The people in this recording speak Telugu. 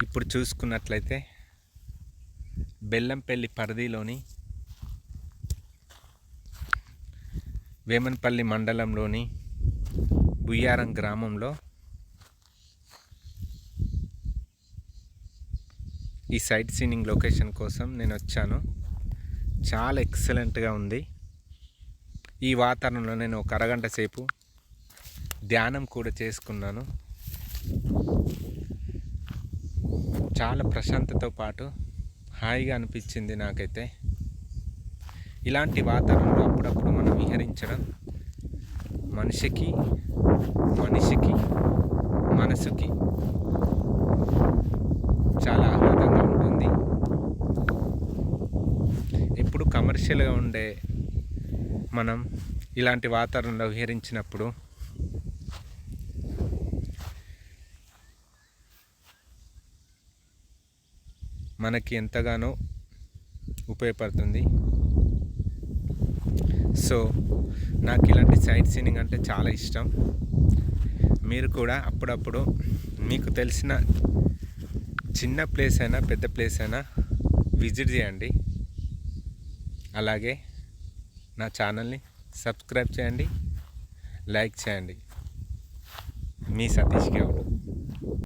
ఇప్పుడు చూసుకున్నట్లయితే బెల్లంపల్లి పరిధిలోని వేమనపల్లి మండలంలోని బుయ్యారం గ్రామంలో ఈ సైట్ సీయింగ్ లొకేషన్ కోసం నేను వచ్చాను. చాలా ఎక్సలెంట్గా ఉంది. ఈ వాతావరణంలో నేను ఒక అరగంట సేపు ధ్యానం కూడా చేసుకున్నాను. చాలా ప్రశాంతతో పాటు హాయిగా అనిపించింది నాకైతే. ఇలాంటి వాతావరణంలో అప్పుడప్పుడు మనం విహరించడం మనిషికి మనసుకి చాలా ఆహ్లాదంగా ఉంటుంది. ఎప్పుడు కమర్షియల్గా ఉండే మనం ఇలాంటి వాతావరణంలో విహరించినప్పుడు మనకి ఎంతగానో ఉపయోగపడుతుంది. సో నాకు ఇలాంటి సైట్ సీయింగ్ అంటే చాలా ఇష్టం. మీరు కూడా అప్పుడప్పుడు మీకు తెలిసిన చిన్న ప్లేస్ అయినా పెద్ద ప్లేస్ అయినా విజిట్ చేయండి. అలాగే నా ఛానల్ని సబ్స్క్రైబ్ చేయండి, లైక్ చేయండి. మీ సతీష్ గౌడ్.